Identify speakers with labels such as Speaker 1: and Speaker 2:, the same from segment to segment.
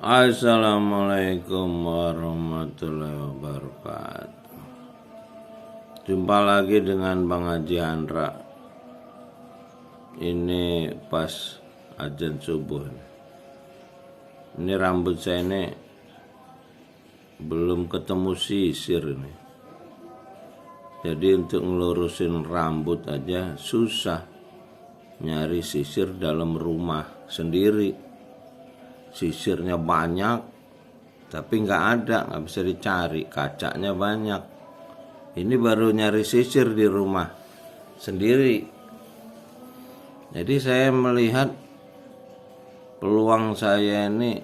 Speaker 1: Assalamualaikum warahmatullahi wabarakatuh. Jumpa lagi dengan Bang Haji Handra. Ini pas azan subuh. Ini rambut saya ini belum ketemu sisir ini. Jadi untuk ngelurusin rambut aja susah. Nyari sisir dalam rumah sendiri. Sisirnya banyak, tapi nggak ada, nggak bisa dicari. Kacanya banyak. Ini baru nyari sisir di rumah sendiri. Jadi saya melihat peluang saya ini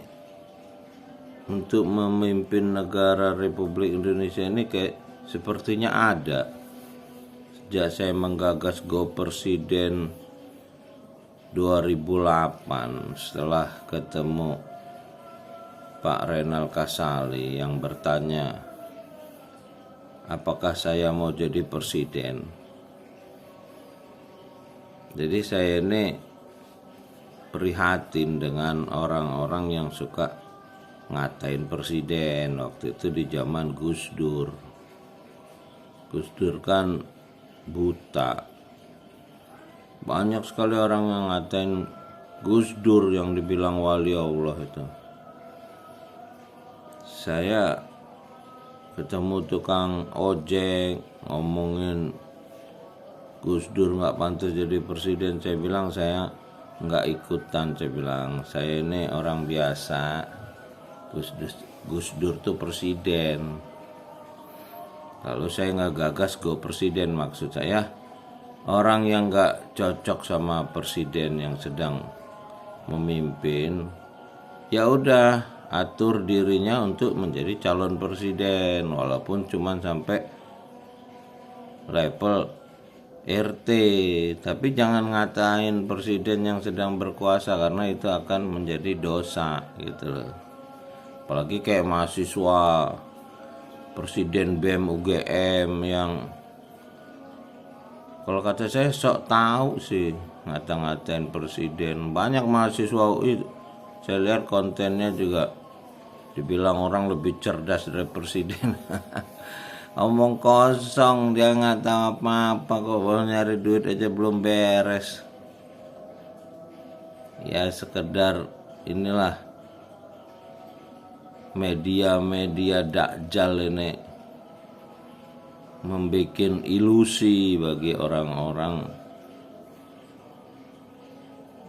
Speaker 1: untuk memimpin negara Republik Indonesia ini kayak sepertinya ada. Sejak saya menggagas Go Presiden 2008 setelah ketemu Pak Renal Kasali yang bertanya apakah saya mau jadi presiden. Jadi saya ini prihatin dengan orang-orang yang suka ngatain presiden. Waktu itu di zaman Gus Dur. Gus Dur kan buta. Banyak sekali orang yang ngatain Gus Dur yang dibilang wali Allah itu. Saya ketemu tukang ojek ngomongin Gus Dur nggak pantas jadi presiden. Saya bilang saya nggak ikutan. Saya bilang saya ini orang biasa. Gus Dur tuh presiden. Lalu saya nggak gagas Go Presiden. Maksud saya orang yang nggak cocok sama presiden yang sedang memimpin, ya udah atur dirinya untuk menjadi calon presiden, walaupun cuma sampai level RT. Tapi jangan ngatain presiden yang sedang berkuasa karena itu akan menjadi dosa gitu loh. Apalagi kayak mahasiswa, presiden BEM UGM yang kalau kata saya sok tahu sih ngata-ngatain presiden. Banyak mahasiswa UI saya lihat kontennya juga dibilang orang lebih cerdas dari presiden. Omong kosong, dia nggak tahu apa-apa kok, baru nyari duit aja belum beres. Ya sekedar inilah media-media dakjal ini membuat ilusi bagi orang-orang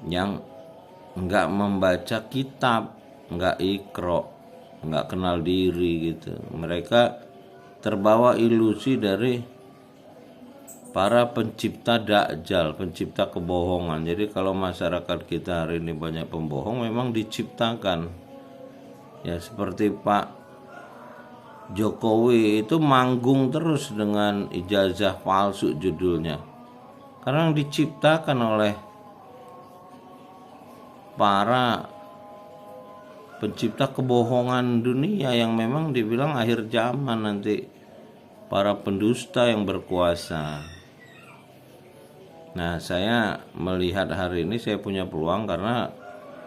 Speaker 1: yang nggak membaca kitab, nggak ikro, nggak kenal diri gitu. Mereka terbawa ilusi dari para pencipta dakjal, pencipta kebohongan. Jadi kalau masyarakat kita hari ini banyak pembohong, memang diciptakan. Ya seperti Pak Jokowi itu manggung terus dengan ijazah palsu judulnya. Karena diciptakan oleh para pencipta kebohongan dunia yang memang dibilang akhir zaman nanti para pendusta yang berkuasa. Nah, saya melihat hari ini saya punya peluang karena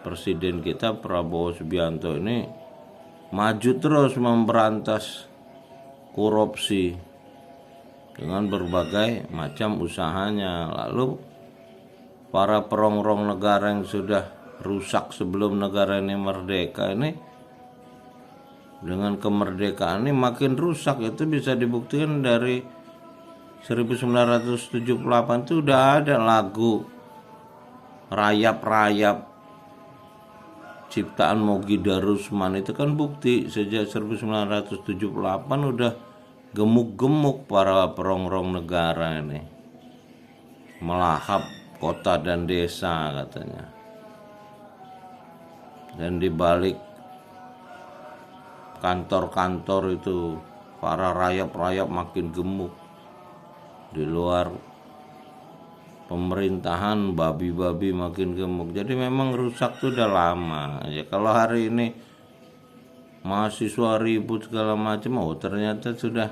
Speaker 1: presiden kita Prabowo Subianto ini maju terus memberantas korupsi dengan berbagai macam usahanya. Lalu para perongrong negara yang sudah rusak sebelum negara ini merdeka ini dengan kemerdekaan ini makin rusak. Itu bisa dibuktikan dari 1978 itu udah ada lagu rayap-rayap ciptaan Mogi Darusman. Itu kan bukti sejak 1978 udah gemuk-gemuk para perongrong negara ini melahap kota dan desa katanya. Dan di balik kantor-kantor itu para rayap-rayap makin gemuk. Di luar pemerintahan babi-babi makin gemuk. Jadi memang rusak tuh udah lama. Ya kalau hari ini mahasiswa ribut segala macam, oh ternyata sudah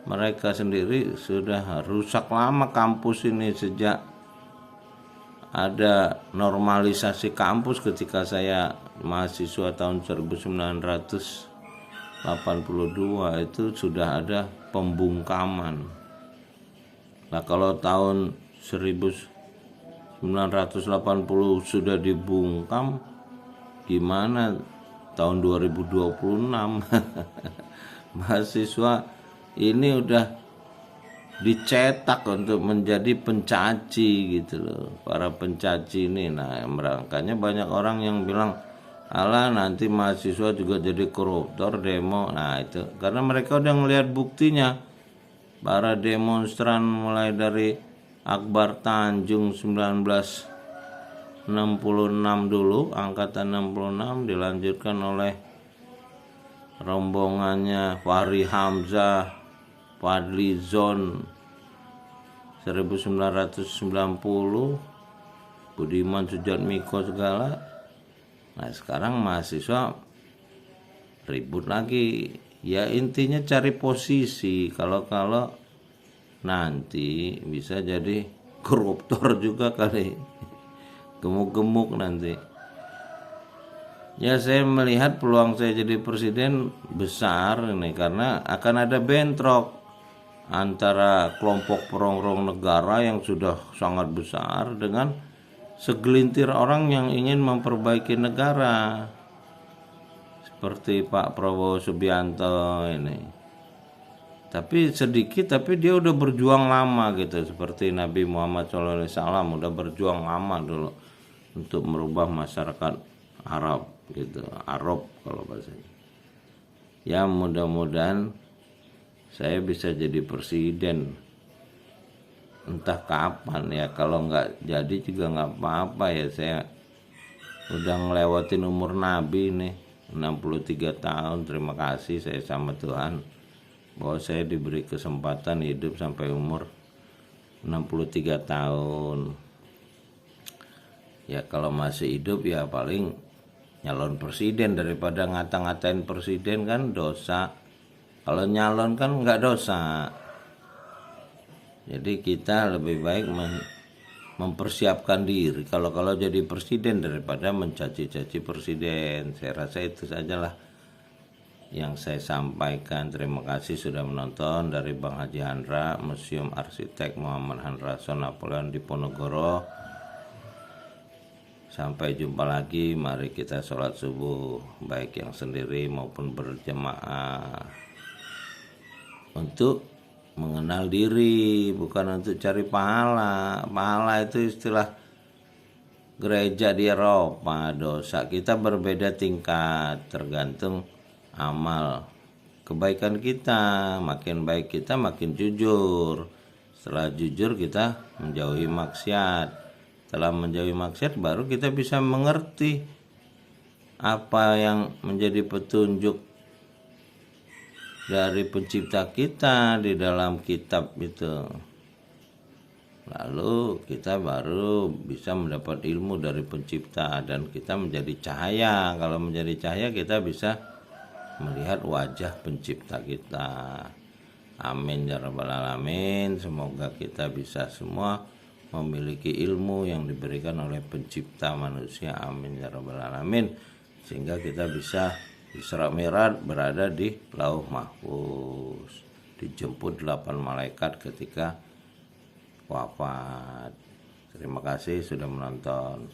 Speaker 1: mereka sendiri sudah rusak lama kampus ini sejak ada normalisasi kampus ketika saya mahasiswa tahun 1982 itu sudah ada pembungkaman. Nah kalau tahun 1980 sudah dibungkam, gimana tahun 2026? Mahasiswa ini udah dicetak untuk menjadi pencaci gitu loh, para pencaci ini. Nah makanya banyak orang yang bilang, alah nanti mahasiswa juga jadi koruptor demo. Nah itu karena mereka udah ngelihat buktinya. Para demonstran mulai dari Akbar Tanjung 1966 dulu, angkatan 66, dilanjutkan oleh rombongannya Fahri Hamzah, Fadli Zon 1990, Budiman Sujatmiko segala. Nah sekarang mahasiswa ribut lagi. Ya intinya cari posisi, kalau nanti bisa jadi koruptor juga kali, gemuk-gemuk nanti. Ya saya melihat peluang saya jadi presiden besar ini karena akan ada bentrok antara kelompok perongrong negara yang sudah sangat besar dengan segelintir orang yang ingin memperbaiki negara. Seperti Pak Prabowo Subianto ini. Tapi sedikit, tapi dia udah berjuang lama gitu. Seperti Nabi Muhammad SAW udah berjuang lama dulu untuk merubah masyarakat Arab gitu. Arab kalau bahasanya. Ya mudah-mudahan saya bisa jadi presiden. Entah kapan ya, kalau nggak jadi juga nggak apa-apa ya. Saya udah ngelewatin umur Nabi nih. 63 tahun, terima kasih saya sama Tuhan bahwa saya diberi kesempatan hidup sampai umur 63 tahun. Ya kalau masih hidup ya paling nyalon presiden, daripada ngata-ngatain presiden kan dosa. Kalau nyalon kan nggak dosa. Jadi kita lebih baik mempersiapkan diri kalau jadi presiden daripada mencaci-caci presiden. Saya rasa itu sajalah yang saya sampaikan. Terima kasih sudah menonton. Dari Bang Haji Handra, Museum Arsitek Muhammad Handra Napoleon Diponegoro. Sampai jumpa lagi. Mari kita sholat subuh, baik yang sendiri maupun berjemaah, untuk mengenal diri, bukan untuk cari pahala. Pahala itu istilah gereja di Eropa. Dosa kita berbeda tingkat, tergantung amal kebaikan kita. Makin baik kita makin jujur. Setelah jujur kita menjauhi maksiat. Setelah menjauhi maksiat baru kita bisa mengerti apa yang menjadi petunjuk dari pencipta kita di dalam kitab itu. Lalu kita baru bisa mendapat ilmu dari pencipta dan kita menjadi cahaya. Kalau menjadi cahaya kita bisa melihat wajah pencipta kita. Amin ya rabbal alamin. Semoga kita bisa semua memiliki ilmu yang diberikan oleh pencipta manusia. Amin ya rabbal alamin. Sehingga kita bisa Isra Mi'raj berada di Lauh Mahfuz, dijemput 8 malaikat ketika wafat. Terima kasih sudah menonton.